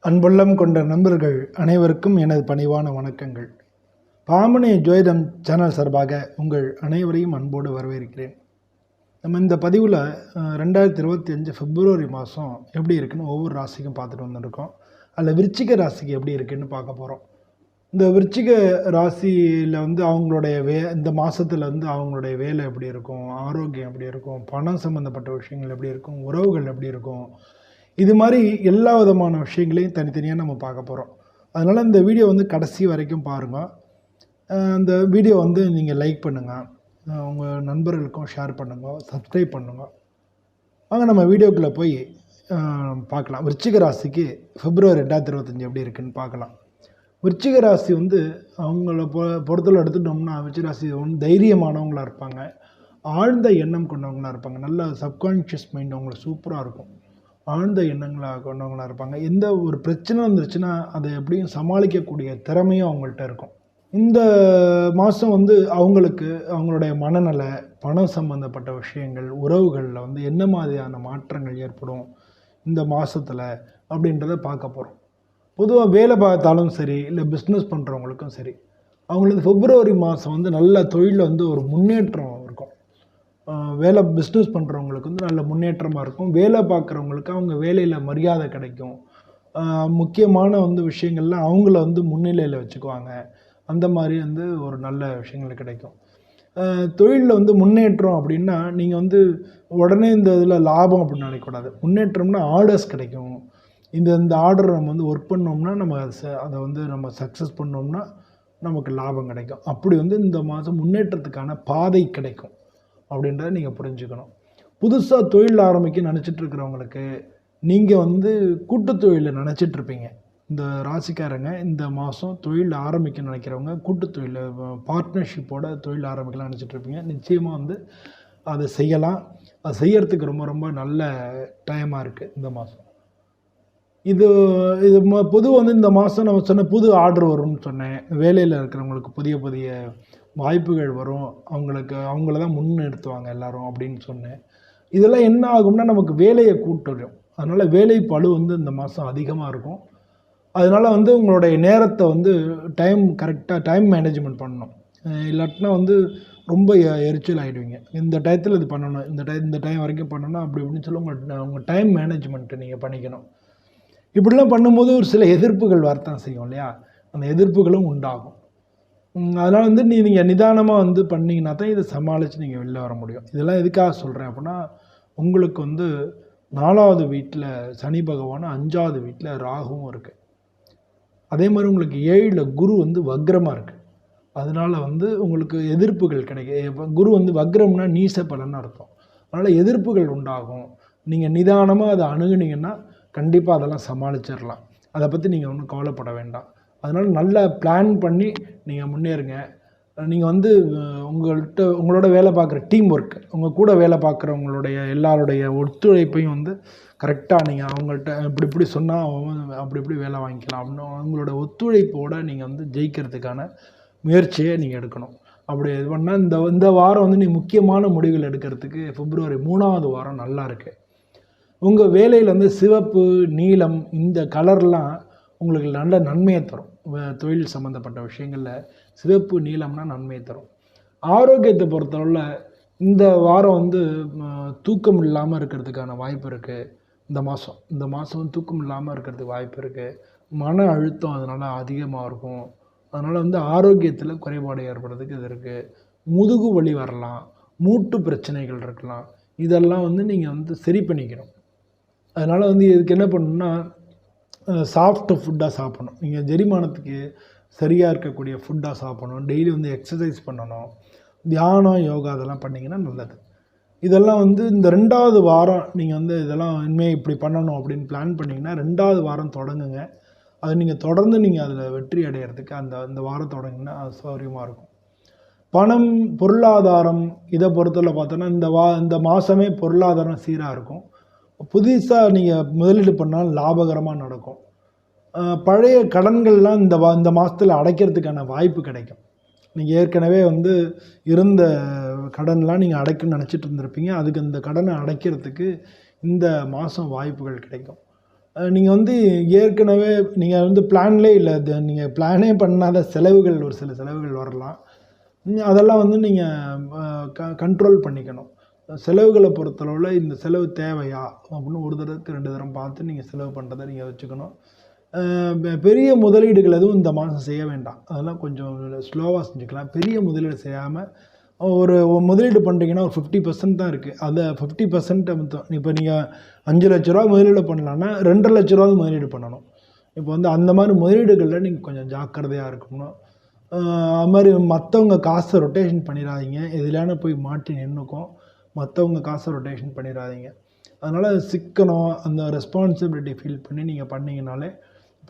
அன்புள்ளம் கொண்ட நண்பர்கள் அனைவருக்கும் எனது பணிவான வணக்கங்கள். பாமணி ஜோதிடம் சேனல் சார்பாக உங்கள் அனைவரையும் அன்போடு வரவேற்கிறேன். நம்ம இந்த பதிவில் 2025 பிப்ரவரி மாதம் எப்படி இருக்குன்னு ஒவ்வொரு ராசிக்கும் பார்த்துட்டு வந்துருக்கோம். அதில் விருச்சிக ராசிக்கு எப்படி இருக்குன்னு பார்க்க போகிறோம். இந்த விருச்சிக ராசியில் அவங்களுடைய இந்த மாதத்தில் அவங்களுடைய வேலை எப்படி இருக்கும், ஆரோக்கியம் எப்படி இருக்கும், பணம் சம்மந்தப்பட்ட விஷயங்கள் எப்படி இருக்கும், உறவுகள் எப்படி இருக்கும், இது மாதிரி எல்லா விதமான விஷயங்களையும் தனித்தனியாக நம்ம பார்க்க போகிறோம். அதனால் இந்த வீடியோ கடைசி வரைக்கும் பாருங்கள். அந்த வீடியோ நீங்கள் லைக் பண்ணுங்கள், உங்கள் நண்பர்களுக்கும் ஷேர் பண்ணுங்கள், சப்ஸ்கிரைப் பண்ணுங்கள். வாங்க நம்ம வீடியோக்குள்ளே போய் பார்க்கலாம். விருச்சிக ராசிக்கு பிப்ரவரி 2025 எப்படி இருக்குன்னு பார்க்கலாம். விருச்சிக ராசி அவங்கள பொறுத்தவரை எடுத்துட்டோம்னா விருச்சிக ராசி தைரியமானவங்களாக இருப்பாங்க, ஆழ்ந்த எண்ணம் கொண்டவங்களாக இருப்பாங்க, நல்ல சப்கான்ஷியஸ் மைண்ட் அவங்களுக்கு சூப்பராக இருக்கும், ஆழ்ந்த எண்ணங்களாக கொண்டவங்களாக இருப்பாங்க. எந்த ஒரு பிரச்சனை வந்துருச்சுன்னா அதை எப்படியும் சமாளிக்கக்கூடிய திறமையும் அவங்கள்ட்ட இருக்கும். இந்த மாதம் அவங்களுக்கு அவங்களுடைய மனநல, பணம் சம்மந்தப்பட்ட விஷயங்கள், உறவுகளில் என்ன மாதிரியான மாற்றங்கள் ஏற்படும் இந்த மாதத்தில் அப்படின்றத பார்க்க போகிறோம். பொதுவாக வேலை பார்த்தாலும் சரி, இல்லை பிஸ்னஸ் பண்ணுறவங்களுக்கும் சரி, அவங்களுக்கு பிப்ரவரி மாதம் நல்ல தொழிலில் ஒரு முன்னேற்றம் இருக்கும். வேலை பிஸ்னஸ் பண்ணுறவங்களுக்கு நல்ல முன்னேற்றமாக இருக்கும். வேலை பார்க்குறவங்களுக்கு அவங்க வேலையில் மரியாதை கிடைக்கும். முக்கியமான விஷயங்கள்லாம் அவங்கள முன்னிலையில் வச்சுக்குவாங்க. அந்த மாதிரி ஒரு நல்ல விஷயங்கள் கிடைக்கும். தொழிலில் முன்னேற்றம் அப்படின்னா நீங்கள் உடனே இந்த இதில் லாபம் அப்படின்னு நினைக்கக்கூடாது. முன்னேற்றம்னா ஆர்டர்ஸ் கிடைக்கும். இந்த ஆர்டர் நம்ம ஒர்க் பண்ணோம்னா நம்ம அதை நம்ம சக்ஸஸ் பண்ணோம்னா நமக்கு லாபம் கிடைக்கும். அப்படி இந்த மாதம் முன்னேற்றத்துக்கான பாதை கிடைக்கும் அப்படின்றத நீங்கள் புரிஞ்சுக்கணும். புதுசாக தொழில் ஆரம்பிக்க நினச்சிட்ருக்கிறவங்களுக்கு நீங்கள் கூட்டு தொழிலில் நினச்சிட்ருப்பீங்க. இந்த ராசிக்காரங்க இந்த மாதம் தொழில் ஆரம்பிக்க நினைக்கிறவங்க கூட்டு தொழில் பார்ட்னர்ஷிப்போட தொழில் ஆரம்பிக்கலாம் நினச்சிட்ருப்பீங்க. நிச்சயமாக அதை செய்யலாம். அதை செய்யறதுக்கு ரொம்ப ரொம்ப நல்ல டைமாக இருக்குது இந்த மாதம். இது பொதுவாக இந்த மாதம் நம்ம சொன்ன புது ஆர்டர் வரும்னு சொன்னேன். வேலையில் இருக்கிறவங்களுக்கு புதிய புதிய வாய்ப்புகள் வரும், அவங்கள தான் முன்னிறுத்துவாங்க எல்லாரும் அப்படின்னு சொன்னேன். இதெல்லாம் என்ன ஆகும்னா நமக்கு வேலையை கூட்டுடும். அதனால் வேலை பளு இந்த மாதம் அதிகமாக இருக்கும். அதனால் உங்களுடைய நேரத்தை கரெக்டாக டைம் மேனேஜ்மெண்ட் பண்ணணும். இல்லாட்டினா ரொம்ப எரிச்சல் ஆகிடுவீங்க. இந்த டயத்தில் இது பண்ணணும், இந்த டைம் வரைக்கும் பண்ணணும் அப்படி இப்படின்னு சொல்லி உங்கள் டைம் மேனேஜ்மெண்ட்டு நீங்கள் பண்ணிக்கணும். இப்படிலாம் பண்ணும்போது ஒரு சில எதிர்ப்புகள் வரத்தான் செய்யும் இல்லையா, அந்த எதிர்ப்புகளும் உண்டாகும். அதனால் நீங்கள் நிதானமாக பண்ணிங்கன்னா தான் இதை சமாளித்து நீங்கள் வெளில வர முடியும். இதெல்லாம் எதுக்காக சொல்கிறேன் அப்படின்னா, உங்களுக்கு 4வது வீட்டில் சனி பகவான், 5வது வீட்டில் ராகுவும் இருக்குது. அதே மாதிரி உங்களுக்கு 7ல் குரு வக்ரமாக இருக்குது. அதனால் உங்களுக்கு எதிர்ப்புகள் கிடைக்கும். இப்போ குரு வக்ரம்னா நீச பலன்னு அர்த்தம். அதனால் எதிர்ப்புகள் உண்டாகும். நீங்கள் நிதானமாக அதை அணுகுனீங்கன்னா கண்டிப்பாக அதெல்லாம் சமாளிச்சிடலாம். அதை பற்றி நீங்கள் ஒன்றும் கவலைப்பட வேண்டாம். அதனால் நல்லா பிளான் பண்ணி நீங்கள் முன்னேறுங்க. நீங்கள் உங்களோட வேலை பார்க்குற டீம் ஒர்க், உங்கள் கூட வேலை பார்க்குறவங்களுடைய எல்லாருடைய ஒத்துழைப்பையும் கரெக்டாக நீங்கள் அவங்கள்ட்ட இப்படி சொன்னால் அப்படி இப்படி வேலை வாங்கிக்கலாம் அப்படின்னு அவங்களோட ஒத்துழைப்போடு நீங்கள் ஜெயிக்கிறதுக்கான முயற்சியை நீங்கள் எடுக்கணும். அப்படி இது பண்ணால் இந்த வாரம் நீங்கள் முக்கியமான முடிவுகள் எடுக்கிறதுக்கு பிப்ரவரி 3வது வாரம் நல்லா இருக்குது. உங்கள் வேலையில் சிவப்பு, நீலம் இந்த கலர்லாம் உங்களுக்கு நல்ல நன்மையை தரும். தொழில் சம்மந்தப்பட்ட விஷயங்களில் சிவப்பு, நீலம்னா நன்மையை தரும். ஆரோக்கியத்தை பொறுத்தளவில் இந்த வாரம் தூக்கம் இல்லாமல் இருக்கிறதுக்கான வாய்ப்பு இருக்குது. இந்த மாதம் தூக்கம் இல்லாமல் இருக்கிறதுக்கு வாய்ப்பு இருக்குது. மன அழுத்தம் அதனால் அதிகமாக இருக்கும். அதனால் ஆரோக்கியத்தில் குறைபாடு ஏற்படுறதுக்கு இது இருக்குது. முதுகு வலி வரலாம், மூட்டு பிரச்சனைகள் இருக்கலாம். இதெல்லாம் நீங்கள் சரி பண்ணிக்கணும். அதனால் இதுக்கு என்ன பண்ணணும்னா சாஃப்ட் ஃபுட்டாக சாப்பிடணும். நீங்கள் ஜெரிமானத்துக்கு சரியாக இருக்கக்கூடிய ஃபுட்டாக சாப்பிடணும். டெய்லி எக்ஸசைஸ் பண்ணணும். தியானம், யோகா அதெல்லாம் பண்ணிங்கன்னா நல்லது. இதெல்லாம் இந்த 2வது வாரம் நீங்கள் இதெல்லாம் இனிமேல் இப்படி பண்ணணும் அப்படின்னு பிளான் பண்ணிங்கன்னா 2வது வாரம் தொடங்குங்க. அதை நீங்கள் தொடர்ந்து நீங்கள் அதில் வெற்றி அடையிறதுக்கு அந்த வாரம் தொடங்கினா அது சௌகரியமாக இருக்கும். பணம், பொருளாதாரம் இதை பொறுத்தவரை பார்த்தோன்னா இந்த மாதமே பொருளாதாரம் சீராக இருக்கும். புதுசாக நீங்கள் முதலீடு பண்ணால் லாபகரமாக நடக்கும். பழைய கடன்கள்லாம் இந்த மாதத்தில் அடைக்கிறதுக்கான வாய்ப்பு கிடைக்கும். நீங்கள் ஏற்கனவே இருந்த கடன்லாம் நீங்கள் அடைக்கணும்னு நினச்சிட்டு இருந்திருப்பீங்க. அதுக்கு இந்த கடனை அடைக்கிறதுக்கு இந்த மாதம் வாய்ப்புகள் கிடைக்கும். நீங்கள் வந்து ஏற்கனவே நீங்கள் வந்து பிளான்லே இல்லை, அது நீங்கள் பிளானே பண்ணாத செலவுகள், ஒரு சில செலவுகள் வரலாம். அதெல்லாம் வந்து நீங்கள் கண்ட்ரோல் பண்ணிக்கணும். செலவுகளை பொறுத்தளவில் இந்த செலவு தேவையா அப்படின்னு ஒரு தடவைக்கு 2 தரம் பார்த்து நீங்கள் செலவு பண்ணுறதை நீங்கள் வச்சுக்கணும். பெரிய முதலீடுகள் எதுவும் இந்த மாதம் செய்ய வேண்டாம். அதெல்லாம் கொஞ்சம் ஸ்லோவாக செஞ்சுக்கலாம். பெரிய முதலீடு செய்யாமல் ஒரு முதலீடு பண்ணுறீங்கன்னா ஒரு 50% தான் இருக்குது. அதை 50% மட்டும் இப்போ நீங்கள் 5 லட்ச ரூபா முதலீடு பண்ணலான்னா 2 லட்ச ரூபா முதலீடு பண்ணணும். இப்போ வந்து அந்த மாதிரி முதலீடுகளில் நீங்கள் கொஞ்சம் ஜாக்கிரதையாக இருக்கணும். அது மாதிரி மற்றவங்க காசை ரொட்டேஷன் பண்ணிடாதீங்க. எதுலையான போய் மாட்டி நின்றுக்கும். மற்றவங்க காசை ரொட்டேஷன் பண்ணிடாதீங்க. அதனால் சிக்கனம், அந்த ரெஸ்பான்சிபிலிட்டி ஃபீல் பண்ணி நீங்கள் பண்ணிங்கனாலே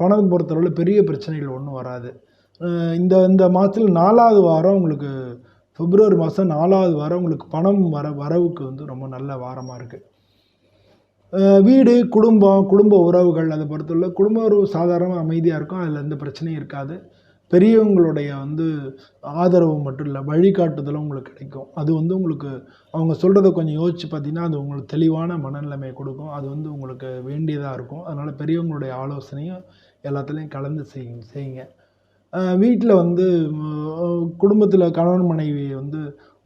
பணம் பொறுத்தளவில் பெரிய பிரச்சனைகள் ஒன்றும் வராது. இந்த மாதத்தில் 4வது வாரம் உங்களுக்கு, பிப்ரவரி மாதம் 4வது வாரம் உங்களுக்கு பணம் வரவுக்கு வந்து ரொம்ப நல்ல வாரமாக இருக்குது. வீடு, குடும்ப உறவுகள் அதை பொறுத்தவரை குடும்ப உறவு சாதாரணமாக அமைதியாக இருக்கும். அதில் எந்த பிரச்சனையும் இருக்காது. பெரியவங்களுடைய வந்து ஆதரவு மட்டும் இல்லை, வழிகாட்டுதலும் உங்களுக்கு கிடைக்கும். அது வந்து உங்களுக்கு அவங்க சொல்கிறத கொஞ்சம் யோசித்து பார்த்தீங்கன்னா அது உங்களுக்கு தெளிவான மனநிலைமையை கொடுக்கும். அது வந்து உங்களுக்கு வேண்டியதாக இருக்கும். அதனால் பெரியவங்களுடைய ஆலோசனையும் எல்லாத்துலேயும் கலந்து செய்யுங்க. வீட்டில் வந்து குடும்பத்தில் கணவன் மனைவி வந்து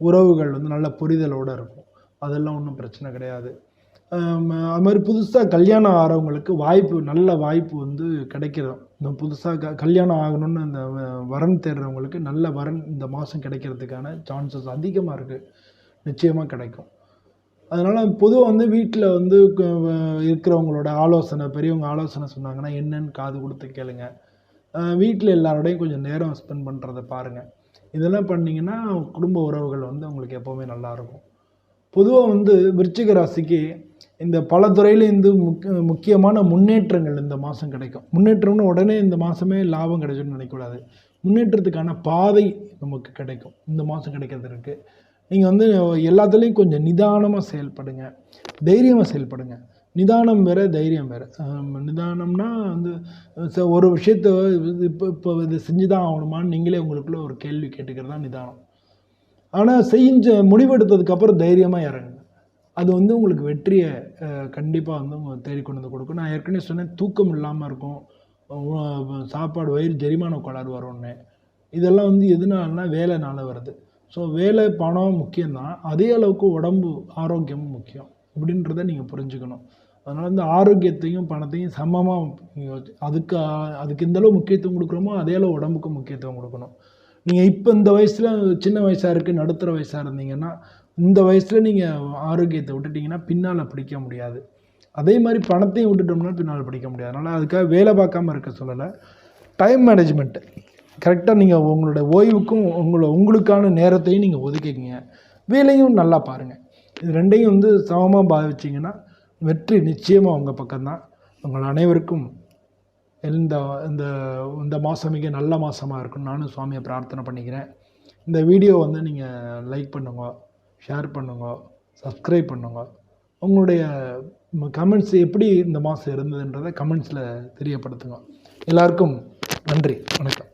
உறவுகள் வந்து நல்ல புரிதலோடு இருக்கும். அதெல்லாம் ஒன்றும் பிரச்சனை கிடையாது. அது மாதிரி புதுசாக கல்யாணம் ஆகிறவங்களுக்கு நல்ல வாய்ப்பு வந்து கிடைக்கிறோம். இந்த புதுசாக கல்யாணம் ஆகணும்னு அந்த வரன் தேடுறவங்களுக்கு நல்ல வரன் இந்த மாதம் கிடைக்கிறதுக்கான சான்சஸ் அதிகமாக இருக்குது. நிச்சயமாக கிடைக்கும். அதனால் பொதுவாக வந்து வீட்டில் வந்து இருக்கிறவங்களோட ஆலோசனை, பெரியவங்க ஆலோசனை சொன்னாங்கன்னா என்னன்னு காது கொடுத்து கேளுங்க. வீட்டில் எல்லாரோடையும் கொஞ்சம் நேரம் ஸ்பெண்ட் பண்ணுறதை பாருங்கள். இதெல்லாம் பண்ணிங்கன்னா குடும்ப உறவுகள் வந்து உங்களுக்கு எப்போவுமே நல்லாயிருக்கும். பொதுவாக வந்து விருச்சிக ராசிக்கு இந்த பல துறையிலேருந்து முக்கியமான முன்னேற்றங்கள் இந்த மாதம் கிடைக்கும். முன்னேற்றம்னு உடனே இந்த மாதமே லாபம் கிடைக்கும்னு நினைக்கக்கூடாது. முன்னேற்றத்துக்கான பாதை நமக்கு கிடைக்கும். இந்த மாதம் கிடைக்கிறதுக்கு நீங்கள் வந்து எல்லாத்துலேயும் கொஞ்சம் நிதானமாக செயல்படுங்க, தைரியமாக செயல்படுங்க. நிதானம் வேறு, தைரியம் வேறு. நிதானம்னா வந்து ஒரு விஷயத்தை இப்போ இது செஞ்சு தான் ஆகணுமான்னு நீங்களே உங்களுக்குள்ளே ஒரு கேள்வி கேட்டுக்கிறது தான் நிதானம். ஆனால் முடிவெடுத்ததுக்கப்புறம் தைரியமாக இறங்குங்க. அது வந்து உங்களுக்கு வெற்றியை கண்டிப்பாக வந்து உங்களுக்கு தேடி கொண்டு வந்து கொடுக்கும். நான் ஏற்கனவே சொன்னேன், தூக்கம் இல்லாமல் இருக்கும், சாப்பாடு வயிறு ஜெரிமான கோளாறு வரும்னு. இதெல்லாம் வந்து எதுனாலனா வேலைனால வருது. ஸோ வேலை, பணம் முக்கியம்தான், அதே அளவுக்கு உடம்பு ஆரோக்கியமும் முக்கியம் அப்படின்றத நீங்கள் புரிஞ்சுக்கணும். அதனால் வந்து ஆரோக்கியத்தையும் பணத்தையும் சமமாக அதுக்கு எந்தளவு முக்கியத்துவம் கொடுக்குறோமோ அதே அளவு உடம்புக்கும் முக்கியத்துவம் கொடுக்கணும். நீங்கள் இப்போ இந்த வயசில் சின்ன வயசாக இருக்குது, நடுத்தர வயசாக இருந்தீங்கன்னா இந்த வயசில் நீங்கள் ஆரோக்கியத்தை விட்டுட்டிங்கன்னா பின்னால் பிடிக்க முடியாது. அதே மாதிரி பணத்தையும் விட்டுட்டோம்னா பின்னால் பிடிக்க முடியாது. அதனால் அதுக்காக வேலை பார்க்காம இருக்க சொல்லலை. டைம் மேனேஜ்மெண்ட்டு கரெக்டாக நீங்கள் உங்களோட ஓய்வுக்கும் உங்களுக்கான நேரத்தையும் நீங்கள் ஒதுக்கிக்கிங்க. வேலையும் நல்லா பாருங்கள். இது ரெண்டையும் வந்து சமமாக பாவிச்சிங்கன்னா வெற்றி நிச்சயமாக உங்கள் பக்கம்தான். உங்கள் அனைவருக்கும் இந்த இந்த இந்த மாதம் மிக நல்ல மாதமாக இருக்குன்னு நானும் சுவாமியை பிரார்த்தனை பண்ணிக்கிறேன். இந்த வீடியோ வந்து நீங்கள் லைக் பண்ணுங்க, ஷேர் பண்ணுங்க, சப்ஸ்கிரைப் பண்ணுங்க. உங்களுடைய கமெண்ட்ஸ் எப்படி இந்த மாதம் இருந்ததுன்றதை கமெண்ட்ஸில் தெரியப்படுத்துங்க. எல்லாருக்கும் நன்றி, வணக்கம்.